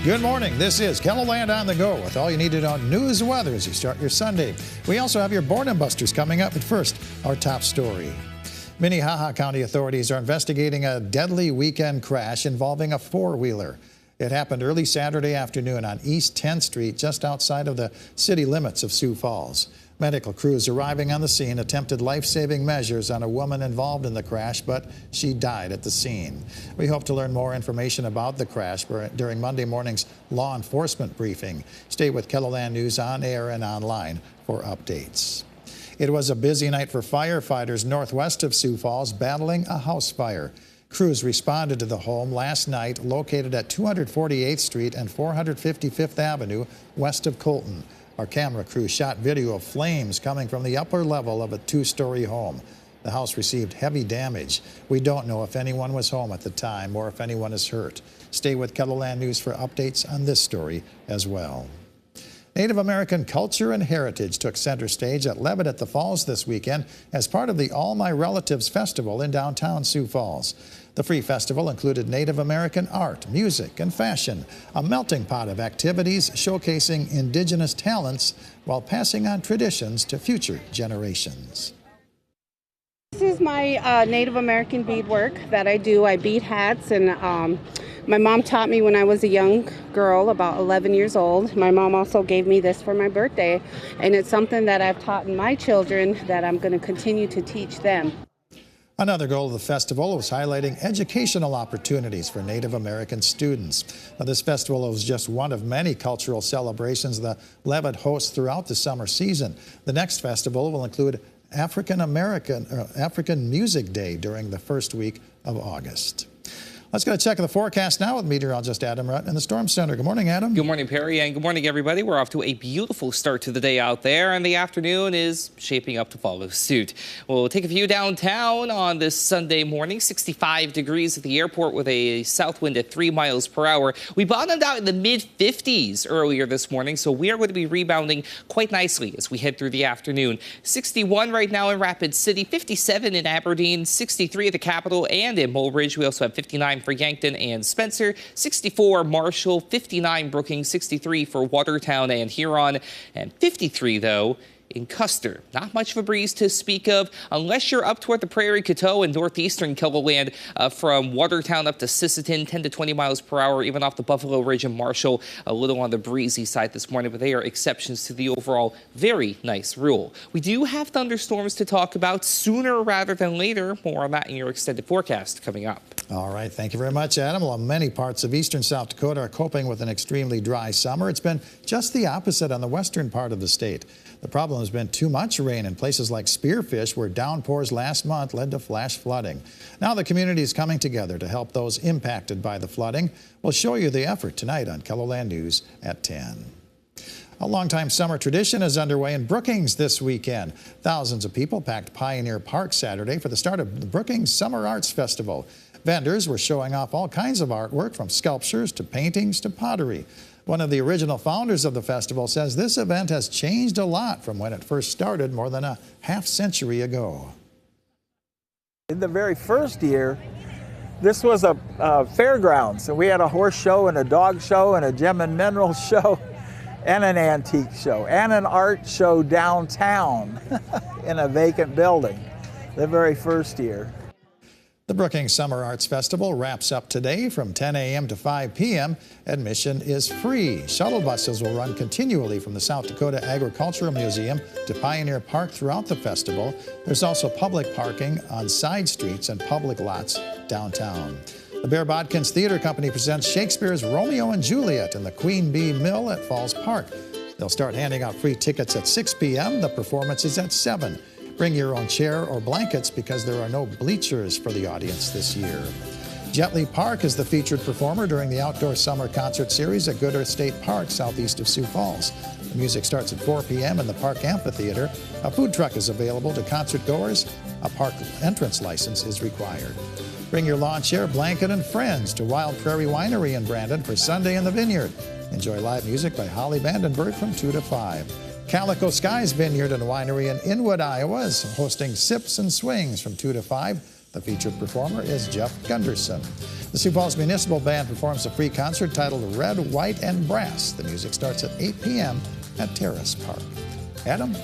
Good morning. This is KELOLAND On The Go with all you need to know news and weather as you start your Sunday. We also have your Boredom Busters coming up, but first, our top story. Minnehaha County authorities are investigating a deadly weekend crash involving a four-wheeler. It happened early Saturday afternoon on East 10th Street, just outside of the city limits of Sioux Falls. Medical crews arriving on the scene attempted life-saving measures on a woman involved in the crash, but she died at the scene. We hope to learn more information about the crash during Monday morning's law enforcement briefing. Stay with KELOLAND News on air and online for updates. It was a busy night for firefighters northwest of Sioux Falls battling a house fire. Crews responded to the home last night, located at 248th Street and 455th Avenue west of Colton. Our camera crew shot video of flames coming from the upper level of a two-story home. The house received heavy damage. We don't know if anyone was home at the time or if anyone is hurt. Stay with KELOLAND News for updates on this story as well. Native American culture and heritage took center stage at Levitt at the Falls this weekend as part of the All My Relatives Festival in downtown Sioux Falls. The free festival included Native American art, music, and fashion, a melting pot of activities showcasing indigenous talents while passing on traditions to future generations. This is my Native American beadwork that I do. I bead hats, and my mom taught me when I was a young girl, about 11 years old. My mom also gave me this for my birthday, and it's something that I've taught my children that I'm going to continue to teach them. Another goal of the festival was highlighting educational opportunities for Native American students. Now, this festival was just one of many cultural celebrations the Levitt hosts throughout the summer season. The next festival will include African Music Day during the first week of August. Let's get a check of the forecast now with meteorologist Adam Rutt in the Storm Center. Good morning, Adam. Good morning, Perry, and good morning, everybody. We're off to a beautiful start to the day out there, and the afternoon is shaping up to follow suit. We'll take a view downtown on this Sunday morning. 65 degrees at the airport with a south wind at 3 miles per hour. We bottomed out in the mid-50s earlier this morning, so we are going to be rebounding quite nicely as we head through the afternoon. 61 right now in Rapid City, 57 in Aberdeen, 63 at the Capitol and in Mulridge. We also have 59 for Yankton and Spencer, 64 Marshall, 59 Brookings, 63 for Watertown and Huron, and 53 though in Custer. Not much of a breeze to speak of unless you're up toward the Prairie Coteau and northeastern KELOLAND from Watertown up to Sisseton, 10 to 20 miles per hour, even off the Buffalo Ridge and Marshall, a little on the breezy side this morning, but they are exceptions to the overall very nice rule. We do have thunderstorms to talk about sooner rather than later. More on that in your extended forecast coming up. All right, thank you very much, Adam. Well, many parts of eastern South Dakota are coping with an extremely dry summer. It's been just the opposite on the western part of the state. The problem has been too much rain in places like Spearfish, where downpours last month led to flash flooding. Now the community is coming together to help those impacted by the flooding. We'll show you the effort tonight on KELOLAND News at 10. A longtime summer tradition is underway in Brookings this weekend. Thousands of people packed Pioneer Park Saturday for the start of the Brookings Summer Arts Festival. Vendors were showing off all kinds of artwork, from sculptures to paintings to pottery. One of the original founders of the festival says this event has changed a lot from when it first started more than a half-century ago. In the very first year, this was a fairgrounds, and we had a horse show and a dog show and a gem and mineral show and an antique show and an art show downtown in a vacant building the very first year. The Brookings Summer Arts Festival wraps up today from 10 a.m. to 5 p.m. Admission is free. Shuttle buses will run continually from the South Dakota Agricultural Museum to Pioneer Park throughout the festival. There's also public parking on side streets and public lots downtown. The Bear Bodkins Theater Company presents Shakespeare's Romeo and Juliet in the Queen Bee Mill at Falls Park. They'll start handing out free tickets at 6 p.m. The performance is at 7. Bring your own chair or blankets because there are no bleachers for the audience this year. Jetley Park is the featured performer during the Outdoor Summer Concert Series at Good Earth State Park, southeast of Sioux Falls. The music starts at 4 p.m. in the Park Amphitheater. A food truck is available to concert goers. A park entrance license is required. Bring your lawn chair, blanket, and friends to Wild Prairie Winery in Brandon for Sunday in the Vineyard. Enjoy live music by Holly Vandenberg from 2 to 5. Calico Skies Vineyard and Winery in Inwood, Iowa is hosting Sips and Swings from 2 to 5. The featured performer is Jeff Gunderson. The Sioux Falls Municipal Band performs a free concert titled Red, White, and Brass. The music starts at 8 p.m. at Terrace Park. Adam?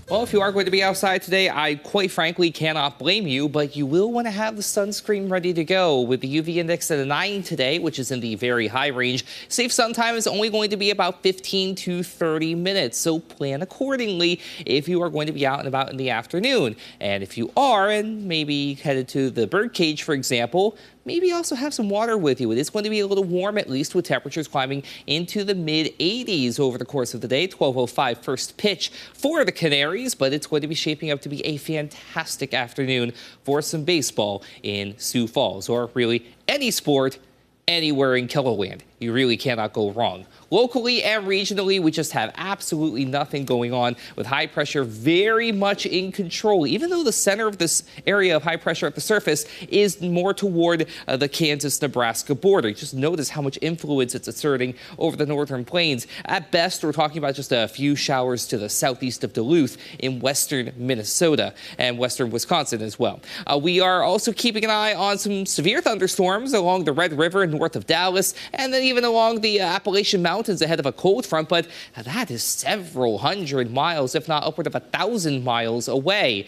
Well, if you are going to be outside today, I quite frankly cannot blame you, but you will want to have the sunscreen ready to go. With the UV index at a 9 today, which is in the very high range, safe sun time is only going to be about 15 to 30 minutes, so plan accordingly if you are going to be out and about in the afternoon. And if you are, and maybe headed to the birdcage, for example, maybe also have some water with you. It is going to be a little warm, at least, with temperatures climbing into the mid-80s over the course of the day. 12:05 first pitch for the Canaries, but it's going to be shaping up to be a fantastic afternoon for some baseball in Sioux Falls, or really any sport anywhere in KELOLAND. You really cannot go wrong. Locally and regionally, we just have absolutely nothing going on, with high pressure very much in control, even though the center of this area of high pressure at the surface is more toward the Kansas-Nebraska border. Just notice how much influence it's exerting over the northern plains. At best, we're talking about just a few showers to the southeast of Duluth in western Minnesota and western Wisconsin as well. We are also keeping an eye on some severe thunderstorms along the Red River north of Dallas, and then even along the Appalachian Mountains ahead of a cold front, but that is several hundred miles, if not upward of 1,000 miles away.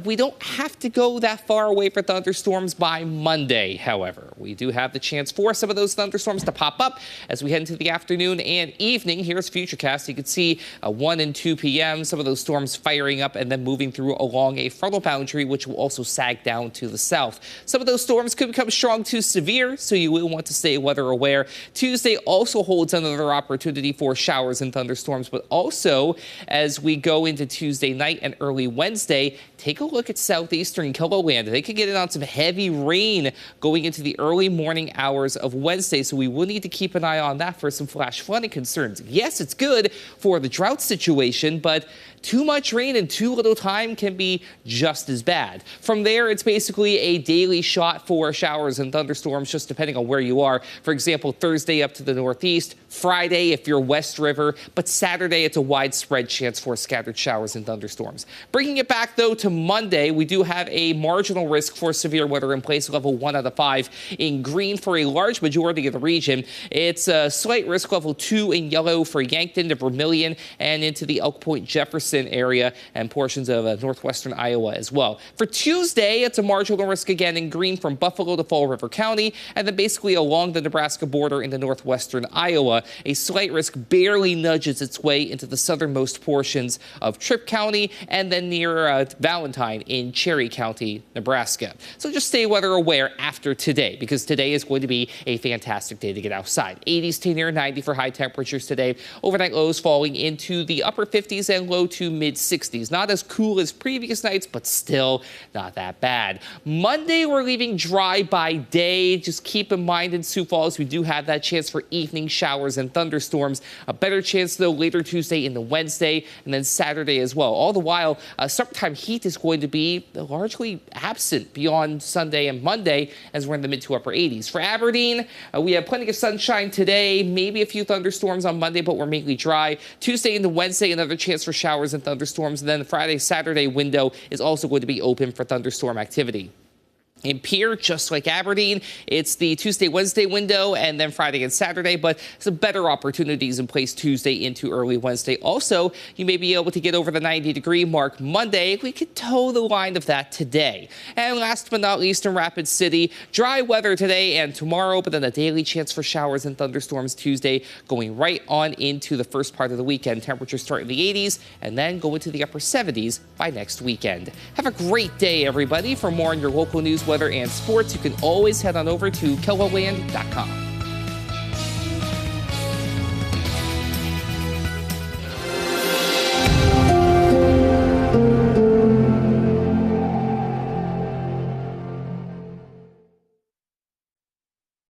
We don't have to go that far away for thunderstorms by Monday, however. We do have the chance for some of those thunderstorms to pop up as we head into the afternoon and evening. Here's Futurecast. You can see 1 and 2 p.m., some of those storms firing up and then moving through along a frontal boundary, which will also sag down to the south. Some of those storms could become strong to severe, so you will want to stay weather aware. Tuesday also holds another opportunity for showers and thunderstorms, but also as we go into Tuesday night and early Wednesday, take a look at southeastern KELOLAND. They could get in on some heavy rain going into the early morning hours of Wednesday, so we will need to keep an eye on that for some flash flooding concerns. Yes, it's good for the drought situation, but too much rain in too little time can be just as bad. From there, it's basically a daily shot for showers and thunderstorms, just depending on where you are. For example, Thursday up to the northeast, Friday if you're West River, but Saturday it's a widespread chance for scattered showers and thunderstorms. Bringing it back, though, to Monday, we do have a marginal risk for severe weather in place, level 1 out of 5 in green for a large majority of the region. It's a slight risk, level 2 in yellow for Yankton to Vermilion and into the Elk Point Jefferson area and portions of northwestern Iowa as well. For Tuesday, it's a marginal risk again in green from Buffalo to Fall River County, and then basically along the Nebraska border into northwestern Iowa. A slight risk barely nudges its way into the southernmost portions of Tripp County and then near Valentine in Cherry County, Nebraska. So just stay weather aware after today, because today is going to be a fantastic day to get outside. 80s to near 90 for high temperatures today. Overnight lows falling into the upper 50s and low to mid 60s. Not as cool as previous nights, but still not that bad. Monday, we're leaving dry by day. Just keep in mind in Sioux Falls, we do have that chance for evening showers and thunderstorms. A better chance, though, later Tuesday into Wednesday and then Saturday as well. All the while, summertime heat is going to be largely absent beyond Sunday and Monday as we're in the mid to upper 80s. For Aberdeen, we have plenty of sunshine today, maybe a few thunderstorms on Monday, but we're mainly dry. Tuesday into Wednesday, another chance for showers and thunderstorms, and then the Friday-Saturday window is also going to be open for thunderstorm activity. In Pierre, just like Aberdeen, it's the Tuesday-Wednesday window and then Friday and Saturday, but some better opportunities in place Tuesday into early Wednesday. Also, you may be able to get over the 90-degree mark Monday. We could toe the line of that today. And last but not least, in Rapid City, dry weather today and tomorrow, but then a daily chance for showers and thunderstorms Tuesday, going right on into the first part of the weekend. Temperatures start in the 80s and then go into the upper 70s by next weekend. Have a great day, everybody. For more on your local news, weather, and sports, you can always head on over to KELOLAND.com.